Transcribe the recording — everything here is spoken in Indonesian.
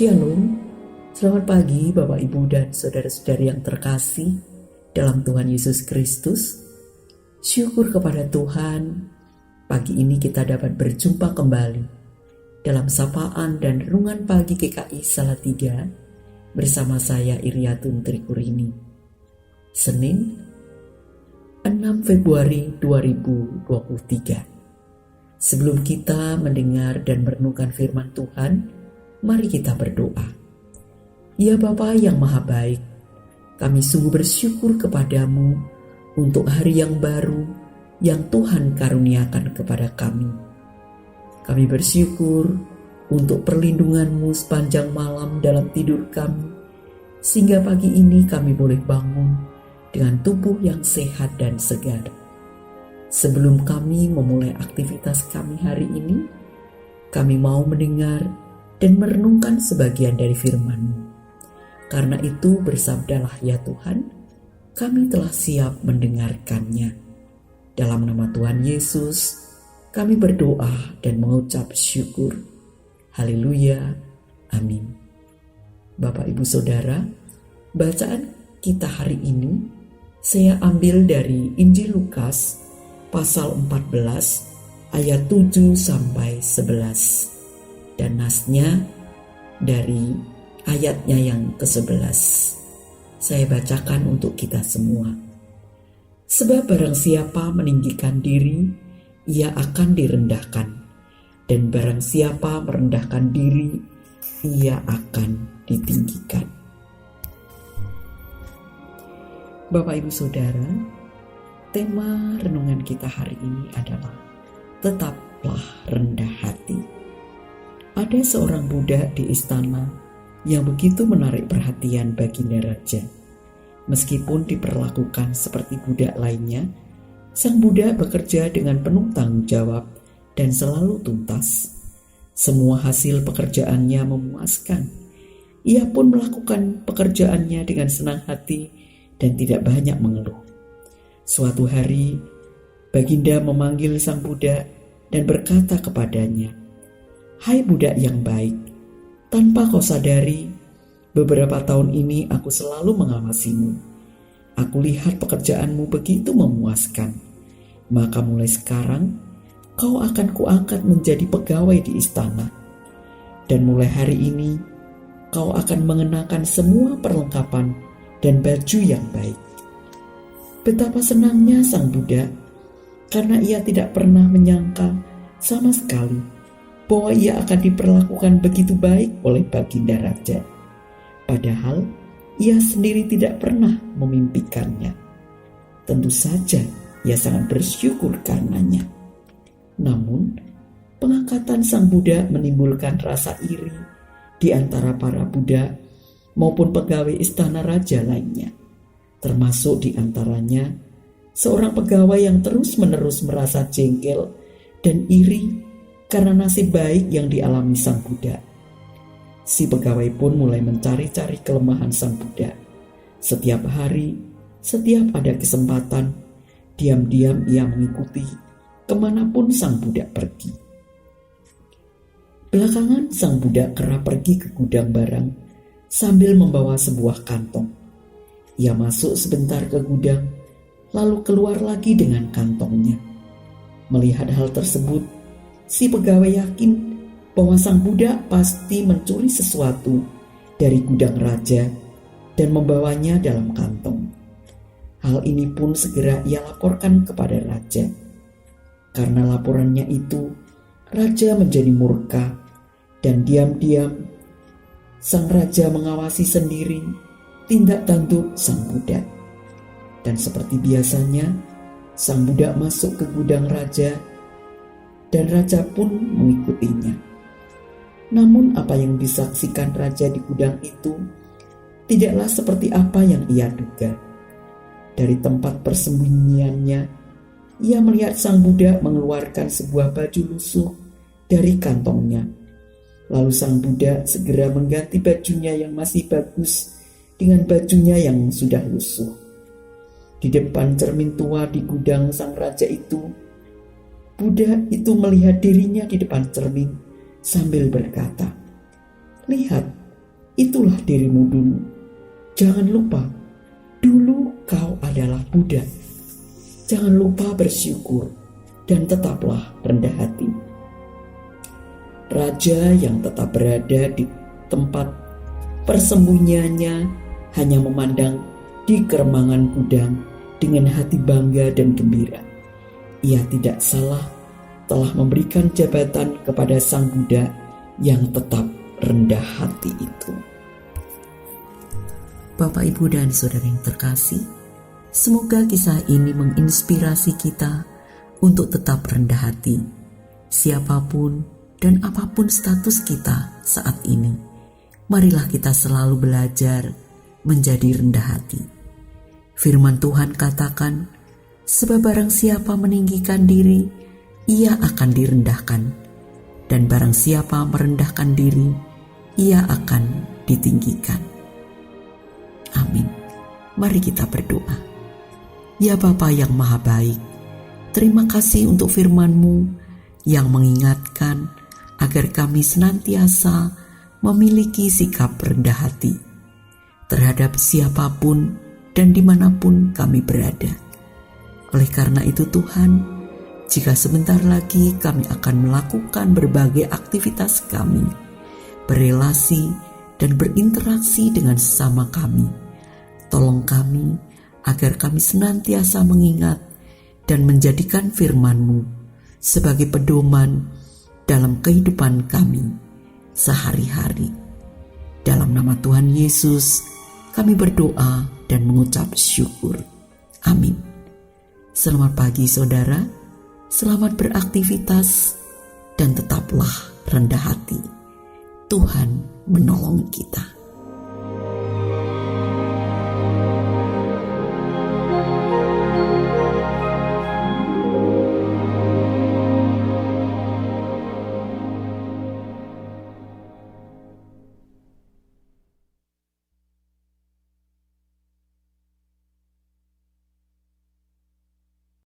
Shalom, selamat pagi Bapak Ibu dan saudara-saudari yang terkasih dalam Tuhan Yesus Kristus. Syukur kepada Tuhan, pagi ini kita dapat berjumpa kembali dalam sapaan dan renungan pagi GKI Salatiga bersama saya Iriatun Trikurini. Senin 6 Februari 2023. Sebelum kita mendengar dan merenungkan firman Tuhan, mari kita berdoa. Ya Bapa yang Maha Baik, kami sungguh bersyukur kepadamu untuk hari yang baru yang Tuhan karuniakan kepada kami. Kami bersyukur untuk perlindungan-Mu sepanjang malam dalam tidur kami, sehingga pagi ini kami boleh bangun dengan tubuh yang sehat dan segar. Sebelum kami memulai aktivitas kami hari ini, kami mau mendengar dan merenungkan sebagian dari firman-Mu. Karena itu bersabdalah ya Tuhan, kami telah siap mendengarkannya. Dalam nama Tuhan Yesus, kami berdoa dan mengucap syukur. Haleluya, amin. Bapak Ibu Saudara, bacaan kita hari ini saya ambil dari Injil Lukas pasal 14 ayat 7 sampai 11. Dan nasnya dari ayatnya yang ke-11. Saya bacakan untuk kita semua. Sebab barang siapa meninggikan diri, ia akan direndahkan. Dan barang siapa merendahkan diri, ia akan ditinggikan. Bapak Ibu Saudara, tema renungan kita hari ini adalah tetaplah rendah hati. Ada seorang budak di istana yang begitu menarik perhatian baginda raja. Meskipun diperlakukan seperti budak lainnya, sang budak bekerja dengan penuh tanggung jawab dan selalu tuntas. Semua hasil pekerjaannya memuaskan. Ia pun melakukan pekerjaannya dengan senang hati dan tidak banyak mengeluh. Suatu hari, baginda memanggil sang budak dan berkata kepadanya, "Hai budak yang baik, tanpa kau sadari, beberapa tahun ini aku selalu mengawasimu. Aku lihat pekerjaanmu begitu memuaskan. Maka mulai sekarang, kau akan kuangkat menjadi pegawai di istana. Dan mulai hari ini, kau akan mengenakan semua perlengkapan dan baju yang baik." Betapa senangnya sang budak, karena ia tidak pernah menyangka sama sekali bahwa ia akan diperlakukan begitu baik oleh baginda raja. Padahal ia sendiri tidak pernah memimpikannya. Tentu saja ia sangat bersyukur karenanya. Namun, pengangkatan sang budak menimbulkan rasa iri di antara para budak maupun pegawai istana raja lainnya. Termasuk di antaranya seorang pegawai yang terus-menerus merasa jengkel dan iri karena nasib baik yang dialami sang budak. Si pegawai pun mulai mencari-cari kelemahan sang budak. Setiap hari, setiap ada kesempatan, diam-diam ia mengikuti kemanapun sang budak pergi. Belakangan sang budak kerap pergi ke gudang barang sambil membawa sebuah kantong. Ia masuk sebentar ke gudang, lalu keluar lagi dengan kantongnya. Melihat hal tersebut, si pegawai yakin bahwa sang budak pasti mencuri sesuatu dari gudang raja dan membawanya dalam kantong. Hal ini pun segera ia laporkan kepada raja. Karena laporannya itu, raja menjadi murka dan diam-diam sang raja mengawasi sendiri tindak tanduk sang budak. Dan seperti biasanya, sang budak masuk ke gudang raja dan raja pun mengikutinya. Namun apa yang disaksikan raja di gudang itu tidaklah seperti apa yang ia duga. Dari tempat persembunyiannya, ia melihat sang budak mengeluarkan sebuah baju lusuh dari kantongnya. Lalu sang budak segera mengganti bajunya yang masih bagus dengan bajunya yang sudah lusuh. Di depan cermin tua di gudang sang raja itu, budak itu melihat dirinya di depan cermin sambil berkata, "Lihat, itulah dirimu dulu. Jangan lupa, dulu kau adalah Buddha. Jangan lupa bersyukur dan tetaplah rendah hati. Raja yang tetap berada di tempat persembunyiannya hanya memandang di keremangan gudang dengan hati bangga dan gembira. Ia tidak salah telah memberikan jabatan kepada sang Buddha yang tetap rendah hati itu. Bapak, Ibu, dan Saudara yang terkasih, semoga kisah ini menginspirasi kita untuk tetap rendah hati, siapapun dan apapun status kita saat ini. Marilah kita selalu belajar menjadi rendah hati. Firman Tuhan katakan, sebab barang siapa meninggikan diri, ia akan direndahkan. Dan barang siapa merendahkan diri, ia akan ditinggikan. Amin. Mari kita berdoa. Ya Bapa yang Maha Baik, terima kasih untuk firman-Mu yang mengingatkan agar kami senantiasa memiliki sikap rendah hati terhadap siapapun dan dimanapun kami berada. Oleh karena itu Tuhan, jika sebentar lagi kami akan melakukan berbagai aktivitas kami, berelasi dan berinteraksi dengan sesama kami, tolong kami agar kami senantiasa mengingat dan menjadikan firman-Mu sebagai pedoman dalam kehidupan kami sehari-hari. Dalam nama Tuhan Yesus, kami berdoa dan mengucap syukur. Amin. Selamat pagi saudara, selamat beraktivitas, dan tetaplah rendah hati. Tuhan menolong kita.